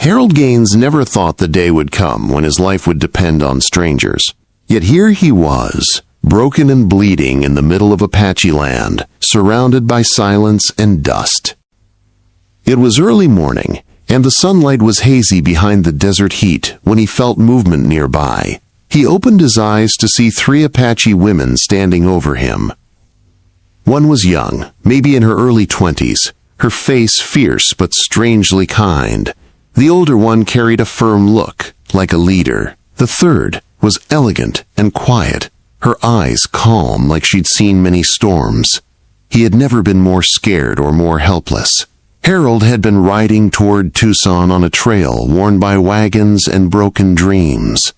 Harold Gaines never thought the day would come when his life would depend on strangers. Yet here he was, broken and bleeding in the middle of Apache land, surrounded by silence and dust. It was early morning, and the sunlight was hazy behind the desert heat when he felt movement nearby. He opened his eyes to see 3 Apache women standing over him. One was young, maybe in her early 20s, her face fierce but strangely kind. The older one carried a firm look, like a leader. The third was elegant and quiet, her eyes calm like she'd seen many storms. He had never been more scared or more helpless. Harold had been riding toward Tucson on a trail worn by wagons and broken dreams.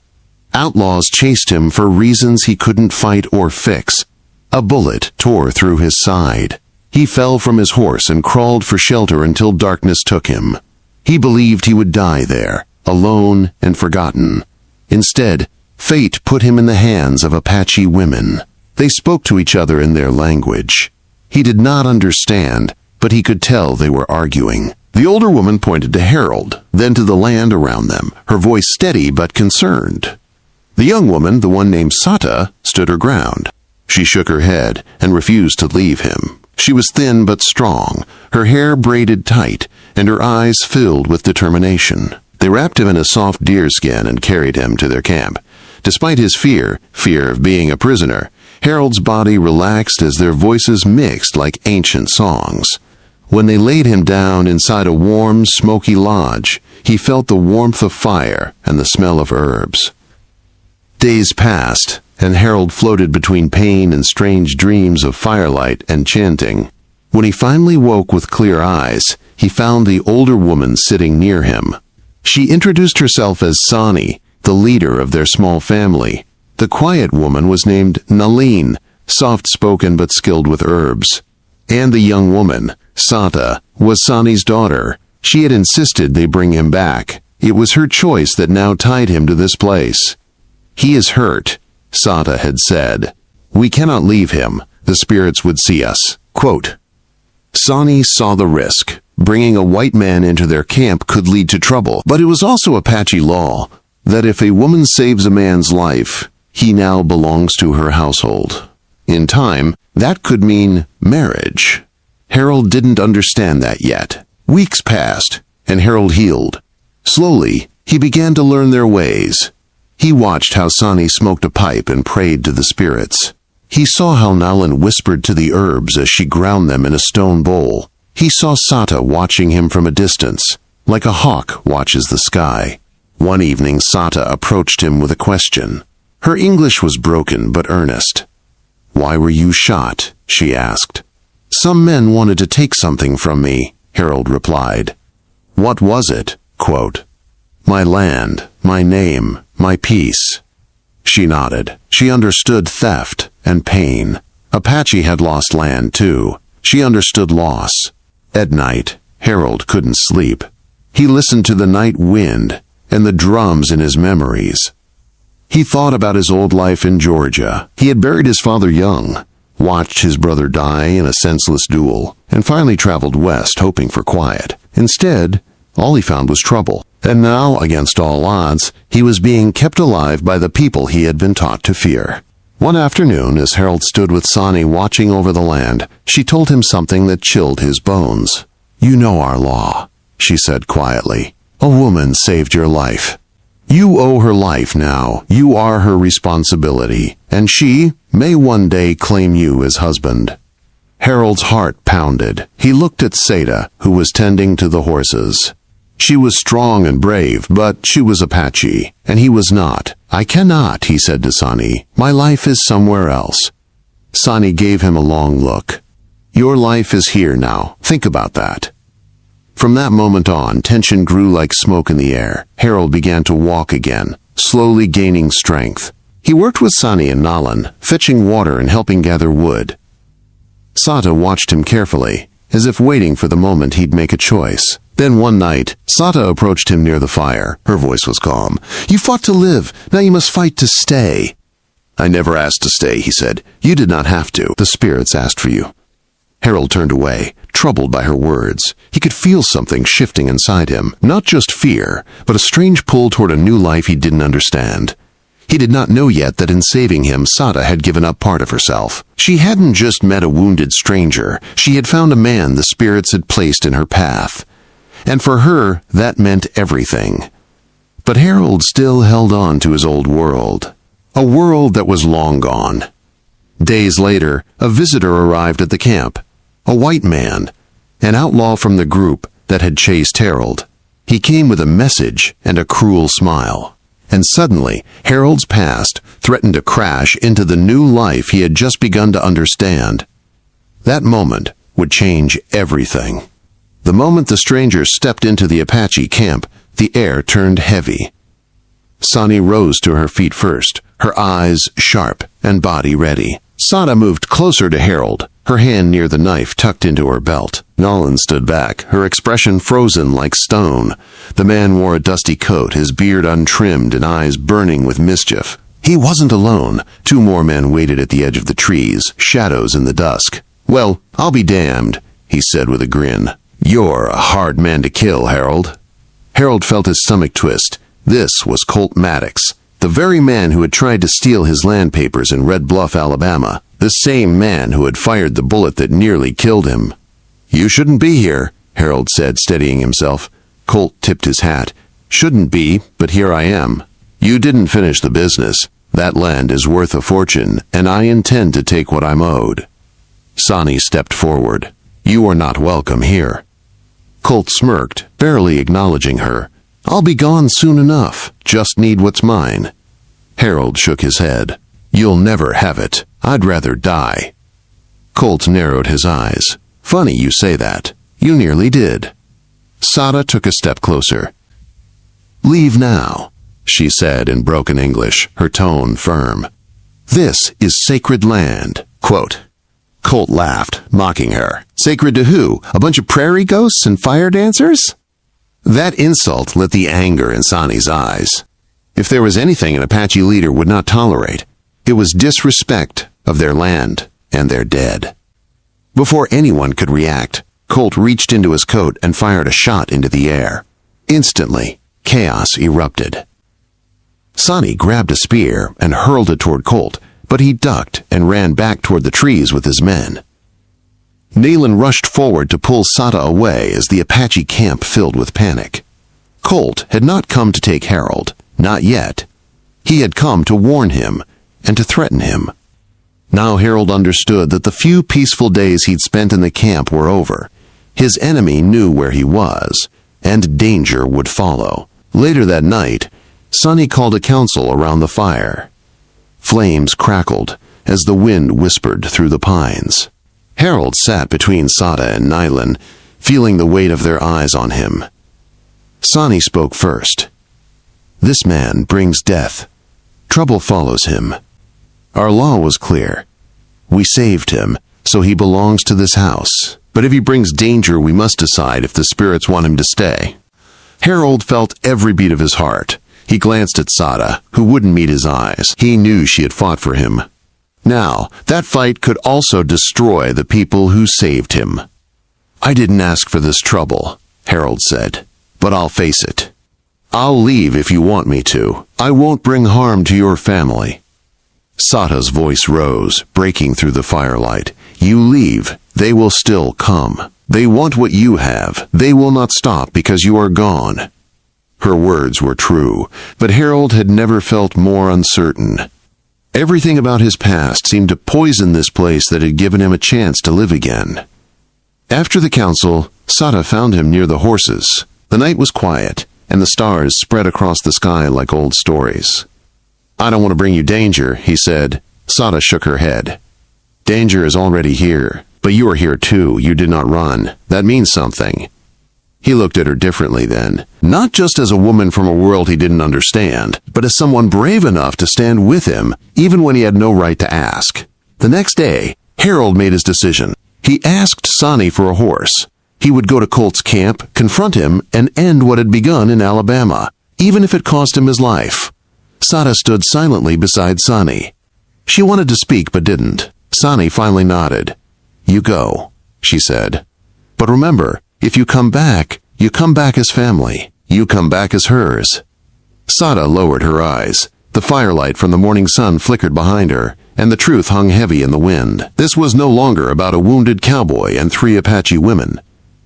Outlaws chased him for reasons he couldn't fight or fix. A bullet tore through his side. He fell from his horse and crawled for shelter until darkness took him. He believed he would die there, alone and forgotten. Instead, fate put him in the hands of Apache women. They spoke to each other in their language. He did not understand, but he could tell they were arguing. The older woman pointed to Harold, then to the land around them, her voice steady but concerned. The young woman, the one named Sata, stood her ground. She shook her head and refused to leave him. She was thin but strong, her hair braided tight, and her eyes filled with determination. They wrapped him in a soft deerskin and carried him to their camp. Despite his fear of being a prisoner, Harold's body relaxed as their voices mixed like ancient songs. When they laid him down inside a warm, smoky lodge, he felt the warmth of fire and the smell of herbs. Days passed, and Harold floated between pain and strange dreams of firelight and chanting. When he finally woke with clear eyes, he found the older woman sitting near him. She introduced herself as Sani, the leader of their small family. The quiet woman was named Naline, soft-spoken but skilled with herbs. And the young woman, Sata, was Sani's daughter. She had insisted they bring him back. It was her choice that now tied him to this place. "He is hurt," Sata had said. "We cannot leave him. The spirits would see us." Quote, Sani saw the risk. Bringing a white man into their camp could lead to trouble, but it was also Apache law that if a woman saves a man's life, he now belongs to her household. In time, that could mean marriage. Harold didn't understand that yet. Weeks passed, and Harold healed. Slowly, he began to learn their ways. He watched how Sani smoked a pipe and prayed to the spirits. He saw how Nalan whispered to the herbs as she ground them in a stone bowl. He saw Sata watching him from a distance, like a hawk watches the sky. One evening, Sata approached him with a question. Her English was broken but earnest. "Why were you shot?" she asked. "Some men wanted to take something from me," Harold replied. "What was it?" Quote, "My land, my name, my peace." She nodded. She understood theft and pain. Apache had lost land too. She understood loss. At night, Harold couldn't sleep. He listened to the night wind and the drums in his memories. He thought about his old life in Georgia. He had buried his father young, watched his brother die in a senseless duel, and finally traveled west hoping for quiet. Instead, all he found was trouble. And now, against all odds, he was being kept alive by the people he had been taught to fear. One afternoon, as Harold stood with Sani watching over the land, she told him something that chilled his bones. "You know our law," she said quietly. "A woman saved your life. You owe her life now. You are her responsibility, and she may one day claim you as husband." Harold's heart pounded. He looked at Seda, who was tending to the horses. She was strong and brave, but she was Apache, and he was not. "I cannot," he said to Sani. "My life is somewhere else." Sani gave him a long look. "Your life is here now. Think about that." From that moment on, tension grew like smoke in the air. Harold began to walk again, slowly gaining strength. He worked with Sani and Nalan, fetching water and helping gather wood. Sata watched him carefully, as if waiting for the moment he'd make a choice. Then one night, Sata approached him near the fire. Her voice was calm. "You fought to live. Now you must fight to stay." "I never asked to stay," he said. "You did not have to. The spirits asked for you." Harold turned away, troubled by her words. He could feel something shifting inside him, not just fear, but a strange pull toward a new life he didn't understand. He did not know yet that in saving him, Sada had given up part of herself. She hadn't just met a wounded stranger. She had found a man the spirits had placed in her path. And for her, that meant everything. But Harold still held on to his old world. A world that was long gone. Days later, a visitor arrived at the camp. A white man, an outlaw from the group that had chased Harold. He came with a message and a cruel smile. And suddenly, Harold's past threatened to crash into the new life he had just begun to understand. That moment would change everything. The moment the stranger stepped into the Apache camp, the air turned heavy. Sonny rose to her feet first, her eyes sharp and body ready. Sada moved closer to Harold, her hand near the knife tucked into her belt. Nolan stood back, her expression frozen like stone. The man wore a dusty coat, his beard untrimmed and eyes burning with mischief. He wasn't alone. 2 more men waited at the edge of the trees, shadows in the dusk. "Well, I'll be damned," he said with a grin. "You're a hard man to kill, Harold." Harold felt his stomach twist. This was Colt Maddox, the very man who had tried to steal his land papers in Red Bluff, Alabama. The same man who had fired the bullet that nearly killed him. "You shouldn't be here," Harold said, steadying himself. Colt tipped his hat. "Shouldn't be, but here I am. You didn't finish the business. That land is worth a fortune, and I intend to take what I'm owed." Sonny stepped forward. "You are not welcome here." Colt smirked, barely acknowledging her. "I'll be gone soon enough. Just need what's mine." Harold shook his head. "You'll never have it. I'd rather die." Colt narrowed his eyes. "Funny you say that. You nearly did." Sada took a step closer. "Leave now," she said in broken English, her tone firm. "This is sacred land." Quote. Colt laughed, mocking her. "Sacred to who? A bunch of prairie ghosts and fire dancers?" That insult lit the anger in Sonny's eyes. If there was anything an Apache leader would not tolerate, it was disrespect of their land and their dead. Before anyone could react, Colt reached into his coat and fired a shot into the air. Instantly, chaos erupted. Sonny grabbed a spear and hurled it toward Colt, but he ducked and ran back toward the trees with his men. Nayland rushed forward to pull Sada away as the Apache camp filled with panic. Colt had not come to take Harold, not yet. He had come to warn him and to threaten him. Now Harold understood that the few peaceful days he'd spent in the camp were over. His enemy knew where he was, and danger would follow. Later that night, Sonny called a council around the fire. Flames crackled as the wind whispered through the pines. Harold sat between Sada and Nayland, feeling the weight of their eyes on him. Sonny spoke first. "This man brings death. Trouble follows him. Our law was clear. We saved him, so he belongs to this house. But if he brings danger, we must decide if the spirits want him to stay." Harold felt every beat of his heart. He glanced at Sada, who wouldn't meet his eyes. He knew she had fought for him. Now, that fight could also destroy the people who saved him. "I didn't ask for this trouble," Harold said, "but I'll face it. I'll leave if you want me to. I won't bring harm to your family." Sada's voice rose, breaking through the firelight. "You leave, they will still come. They want what you have. They will not stop because you are gone." Her words were true, but Harold had never felt more uncertain. Everything about his past seemed to poison this place that had given him a chance to live again. After the council, Sada found him near the horses. The night was quiet, and the stars spread across the sky like old stories. "I don't want to bring you danger," he said. Sada shook her head. "Danger is already here, but you are here too. You did not run. That means something." He looked at her differently then, not just as a woman from a world he didn't understand, but as someone brave enough to stand with him, even when he had no right to ask. The next day, Harold made his decision. He asked Sonny for a horse. He would go to Colt's camp, confront him, and end what had begun in Alabama, even if it cost him his life. Sada stood silently beside Sonny. She wanted to speak but didn't. Sonny finally nodded. "You go," she said. But remember, if you come back as family. You come back as hers." Sada lowered her eyes. The firelight from the morning sun flickered behind her, and the truth hung heavy in the wind. This was no longer about a wounded cowboy and 3 Apache women.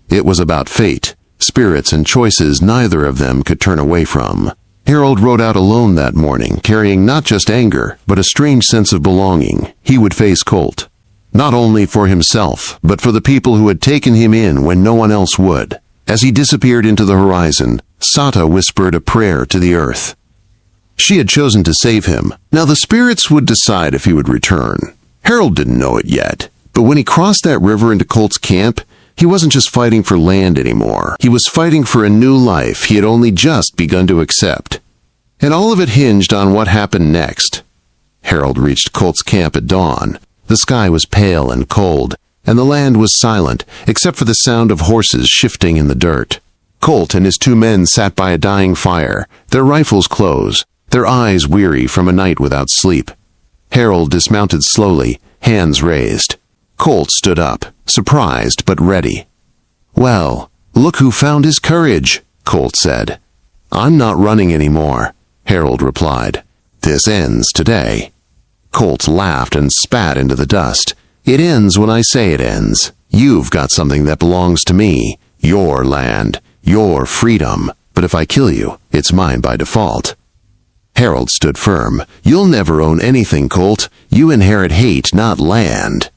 It was about fate, spirits, and choices neither of them could turn away from. Harold rode out alone that morning, carrying not just anger, but a strange sense of belonging. He would face Colt. Not only for himself, but for the people who had taken him in when no one else would. As he disappeared into the horizon, Sata whispered a prayer to the earth. She had chosen to save him. Now the spirits would decide if he would return. Harold didn't know it yet, but when he crossed that river into Colt's camp, he wasn't just fighting for land anymore. He was fighting for a new life he had only just begun to accept. And all of it hinged on what happened next. Harold reached Colt's camp at dawn. The sky was pale and cold, and the land was silent, except for the sound of horses shifting in the dirt. Colt and his 2 men sat by a dying fire, their rifles closed, their eyes weary from a night without sleep. Harold dismounted slowly, hands raised. Colt stood up, surprised but ready. "Well, look who found his courage," Colt said. "I'm not running anymore," Harold replied. "This ends today." Colt laughed and spat into the dust. "It ends when I say it ends. You've got something that belongs to me, your land, your freedom. But if I kill you, it's mine by default." Harold stood firm. "You'll never own anything, Colt. You inherit hate, not land."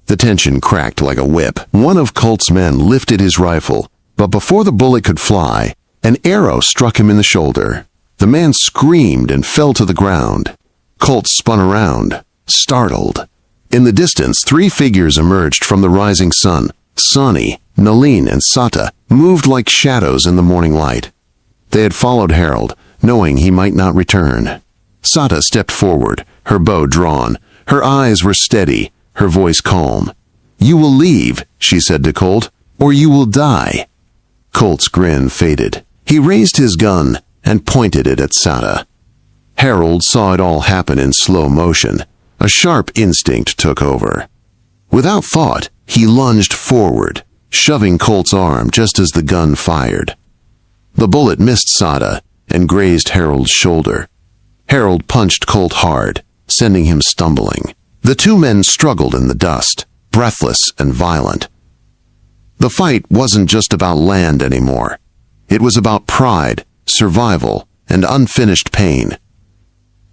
The tension cracked like a whip. One of Colt's men lifted his rifle, but before the bullet could fly, an arrow struck him in the shoulder. The man screamed and fell to the ground. Colt spun around, startled. In the distance, 3 figures emerged from the rising sun. Sonny, Nalin, and Sata moved like shadows in the morning light. They had followed Harold, knowing he might not return. Sata stepped forward, her bow drawn. Her eyes were steady, her voice calm. "You will leave," she said to Colt, "or you will die." Colt's grin faded. He raised his gun and pointed it at Sata. Harold saw it all happen in slow motion. A sharp instinct took over. Without thought, he lunged forward, shoving Colt's arm just as the gun fired. The bullet missed Sata and grazed Harold's shoulder. Harold punched Colt hard, sending him stumbling. The 2 men struggled in the dust, breathless and violent. The fight wasn't just about land anymore. It was about pride, survival, and unfinished pain.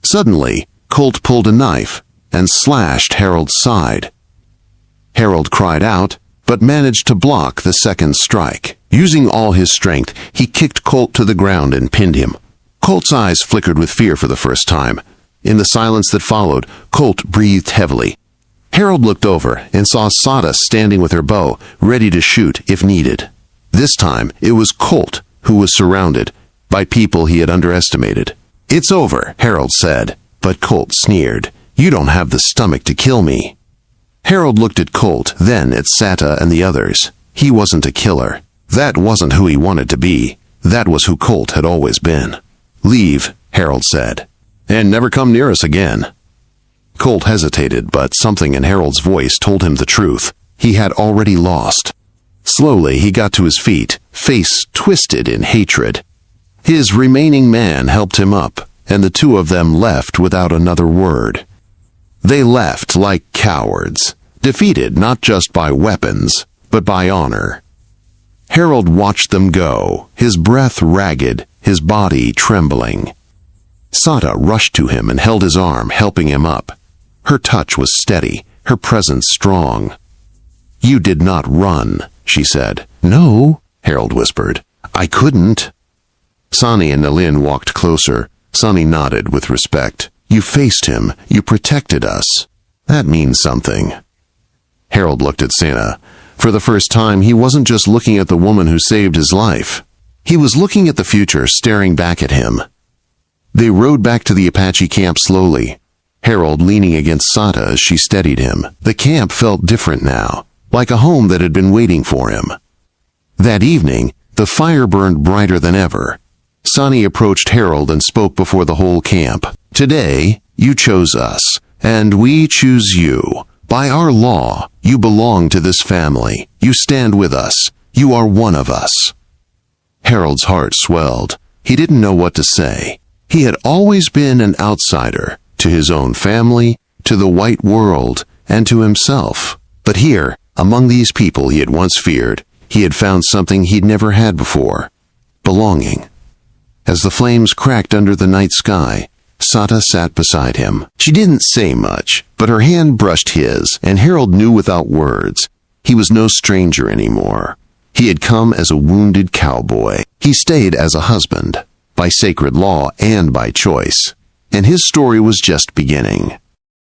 Suddenly, Colt pulled a knife and slashed Harold's side. Harold cried out, but managed to block the second strike. Using all his strength, he kicked Colt to the ground and pinned him. Colt's eyes flickered with fear for the first time. In the silence that followed, Colt breathed heavily. Harold looked over and saw Sata standing with her bow, ready to shoot if needed. This time, it was Colt who was surrounded by people he had underestimated. "It's over," Harold said, but Colt sneered. "You don't have the stomach to kill me." Harold looked at Colt, then at Sata and the others. He wasn't a killer. That wasn't who he wanted to be. That was who Colt had always been. "Leave," Harold said, "and never come near us again." Colt hesitated, but something in Harold's voice told him the truth. He had already lost. Slowly, he got to his feet, face twisted in hatred. His remaining man helped him up, and the 2 of them left without another word. They left like cowards, defeated not just by weapons, but by honor. Harold watched them go, his breath ragged, his body trembling. Sata rushed to him and held his arm, helping him up. Her touch was steady, her presence strong. "You did not run," she said. "No," Harold whispered. "I couldn't." Sonny and Nalin walked closer. Sonny nodded with respect. "You faced him. You protected us. That means something." Harold looked at Santa. For the first time, he wasn't just looking at the woman who saved his life. He was looking at the future staring back at him. They rode back to the Apache camp slowly, Harold leaning against Sata as she steadied him. The camp felt different now, like a home that had been waiting for him. That evening, the fire burned brighter than ever. Sonny approached Harold and spoke before the whole camp. "Today, you chose us, and we choose you. By our law, you belong to this family. You stand with us. You are one of us." Harold's heart swelled. He didn't know what to say. He had always been an outsider, to his own family, to the white world, and to himself. But here, among these people he had once feared, he had found something he'd never had before: belonging. As the flames cracked under the night sky, Sata sat beside him. She didn't say much, but her hand brushed his, and Harold knew without words he was no stranger anymore. He had come as a wounded cowboy. He stayed as a husband, by sacred law and by choice. And his story was just beginning.